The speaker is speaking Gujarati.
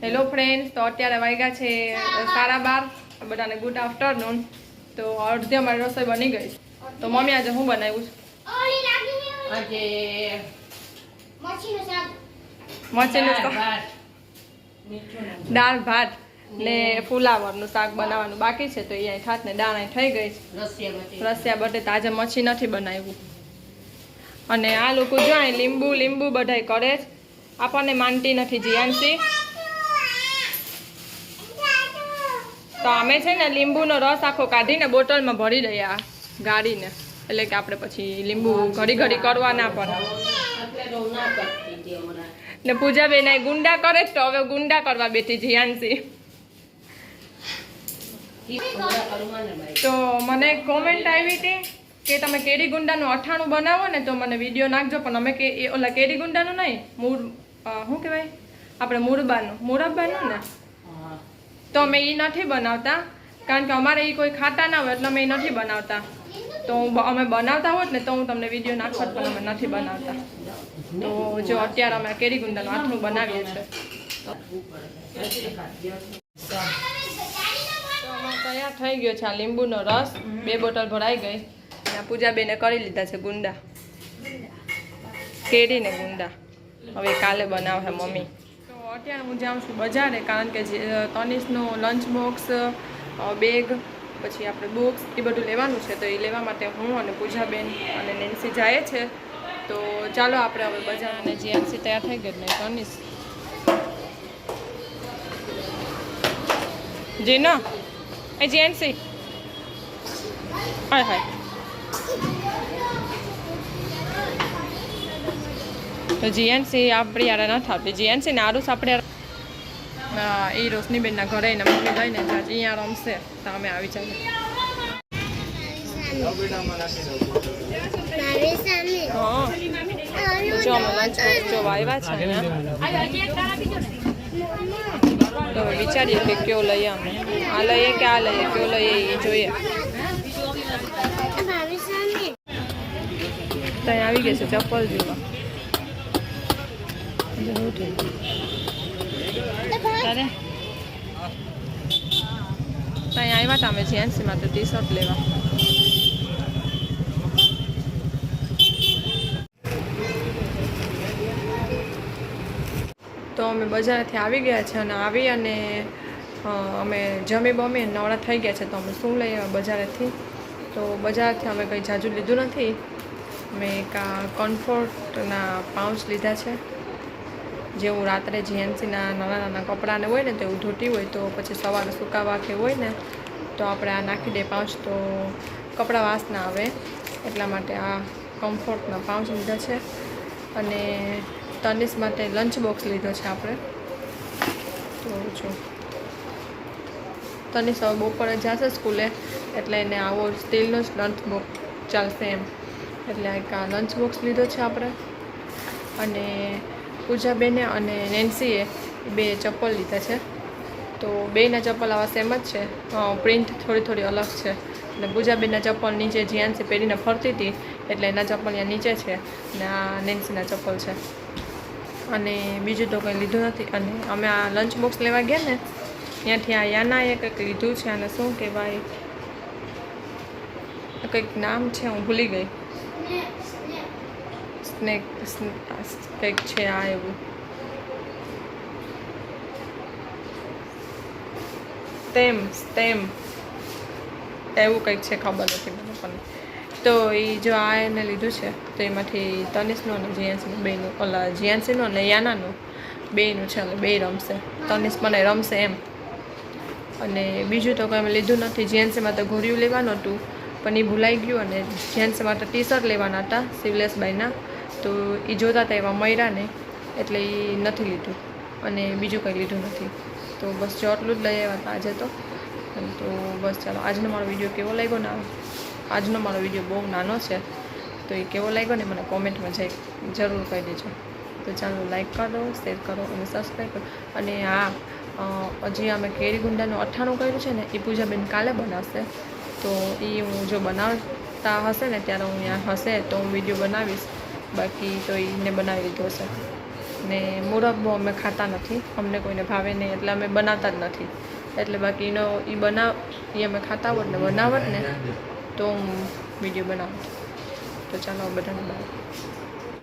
હેલો ફ્રેન્ડ્સ, તો અત્યારે વાગ્યા છે 12:30. બધાને ગુડ આફ્ટરનૂન. તો અડધી અમારી રસોઈ બની ગઈ. તો મમ્મી આજે હું બનાવ્યું છે? આજે મરચીનું દાળ ભાત ને ફુલાવરનું શાક બનાવવાનું બાકી છે. તો અહીંયા થાત ને દાળ થઈ ગઈ છે. રસિયા બટેટા આજે મચ્છી નથી બનાવ્યું. અને આ લોકો જો લીંબુ બધાય કરે છે. આપણને માનતી નથી જીયાનસી. તો અમે છે ને લીંબુનો રસ આખો કાઢીને બોટલમાં ભરી દઈએ આ ગાળીને, એટલે કે આપણે પછી લીંબુ ઘડી કરવા ના પડે. ને પૂજાબેન ગુંડા કરે તો હવે ગુંડા કરવા બેઠી જીયાનસી. તો મને કોમેન્ટ આવી હતી કે તમે કેરી ગુંડાનું અઠાણું બનાવો ને તો મને વિડીયો નાખજો. પણ અમે કે ઓલા કેરી ગુંડાનું નહીં, શું કહેવાય આપણે મુરબ્બાનું ને, તો અમે એ નથી બનાવતા. કારણ કે અમારે એ કોઈ ખાતા ના હોય એટલે અમે એ નથી બનાવતા. તો અમે બનાવતા હોત ને તો હું તમને વિડીયો નાખત, પણ અમે નથી બનાવતા. તો જો અત્યારે અમે કેરી ગુંદાનું આથણું બનાવીએ છીએ. તો તૈયાર થઈ ગયો છે આ લીંબુનો રસ. 2 બોટલ ભરાઈ ગઈ. અને પૂજાબેને કરી લીધા છે ગુંદા, કેરીને ગુંદા. હવે કાલે બનાવશે મમ્મી. તો અત્યારે હું જાઉં છું બજારે, કારણ કે તનિષનો લંચ બોક્સ, બેગ, પછી આપણે બુક્સ એ બધું લેવાનું છે. તો એ લેવા માટે હું અને પૂજાબેન અને નેન્સી જાય છે. તો ચાલો આપણે હવે બજાર. અને જીયાનસી તૈયાર થઈ ગઈ ને તનિષ જી ના એ જીયાનસી હાય હાય. તો જીયાનસી આપણી યાર નથી આવતી. જીયાનસી ને આરુષ આપણે એ રોશનીબેનના ઘરે ને મમ્મી જઈને અહીંયા રમશે. તો અમે આવી જાય. હા જો અમે લંચ બોક્સ જો આવ્યા છે અહીંયા. તો હવે વિચારીએ કે કયો લઈએ અમે. આ લઈએ કે આ લઈએ, કયો લઈએ એ જોઈએ. ત્યાં આવી ગઈ છે ચપ્પલ જોવા. ત્યારે ત્યાં આવ્યા હતા અમે જીયાનસીમાં તો ટી શર્ટ લેવા. તો અમે બજારથી આવી ગયા છે અને અમે જમી બમી નવરા થઈ ગયા છે. તો અમે શું લઈએ બજારેથી? તો બજારથી અમે કંઈ જાજુ લીધું નથી. મેં એક કમ્ફર્ટના પાઉચ લીધા છે. જેવું રાત્રે જીએનસીના નાના કપડાને હોય ને તો એવું ધોતી હોય તો પછી સવારે સુકાવા કે હોય ને તો આપણે આ નાખી દે પાઉચ, તો કપડાં વાસ ના આવે. એટલા માટે આ કમ્ફર્ટના પાઉચ લીધા છે. અને તનિષ માટે લંચ બોક્સ લીધો છે આપણે. તો જો તનિષ હવે બપોરે જશે સ્કૂલે, એટલે એને આવો સ્ટીલનો જ લંચ બોક્સ ચાલશે એમ. એટલે એક આ લંચ બોક્સ લીધો છે આપણે. અને પૂજાબેને અને નેન્સીએ 2 ચપ્પલ લીધા છે. તો બેયના ચપ્પલ આવા સેમ જ છે, પ્રિન્ટ થોડી અલગ છે. અને પૂજાબેનના ચપ્પલ નીચે જીયાનસી પહેરીને ફરતી હતી એટલે એના ચપ્પલ અહીંયા નીચે છે. અને આ નેન્સીના ચપ્પલ છે. અને બીજું તો કંઈ લીધું નથી. અને અમે આ લંચ બોક્સ લેવા ગયા ને ત્યાંથી આ યાનાએ કંઈક લીધું છે. અને શું કહેવાય, કંઈક નામ છે, હું ભૂલી ગઈ. સ્નેક કંઈક છે આ એવું. સ્ટેમ એવું કંઈક છે, ખબર નથી મને પણ. તો એ જો આ એને લીધું છે તો એમાંથી તનિષનું અને જીયાનસીનું બેનું, ઓલા જીયાનસીનું અને યાનાનું બેનું છે. એટલે 2 રમશે. તનિષ મને રમશે એમ. અને બીજું તો કંઈ અમે લીધું નથી. જીયાનસી તો ઘોડિયું લેવાનું હતું પણ એ ભૂલાઈ ગયું. અને જીયાનસી માટે ટી શર્ટ લેવાના હતા શિવલેશભાઈના, તો એ જોતા હતા એવા મયરા ને, એટલે એ નથી લીધું. અને બીજું કંઈ લીધું નથી. તો બસ જો આટલું જ લઈ આવ્યા હતા આજે તો. તો બસ ચાલો, આજનો મારો વિડીયો કેવો લાગ્યો ને, આજનો મારો વિડીયો બહુ નાનો છે, તો એ કેવો લાગ્યો ને મને કોમેન્ટમાં જરૂર કહી દેજો. તો ચાલો લાઈક કરો, શેર કરો અને સબસ્ક્રાઈબ કરો. અને હજી અમે કેરી ગુંદાનું અઠાણું કર્યું છે ને એ પૂજાબેન કાલે બનાવશે. તો એ હું જો બનાવતા હશે ને ત્યારે હું ત્યાં હશે તો હું વિડીયો બનાવીશ. બાકી તો એને બનાવી લીધો હશે. ને મુરબ્બો અમે ખાતા નથી, અમને કોઈને ભાવે નહીં એટલે અમે બનાવતા જ નથી. એટલે બાકી એ અમે ખાતા હોત ને બનાવત ને તો હું વિડીયો બનાવત. તો ચાલો બધાને બાય.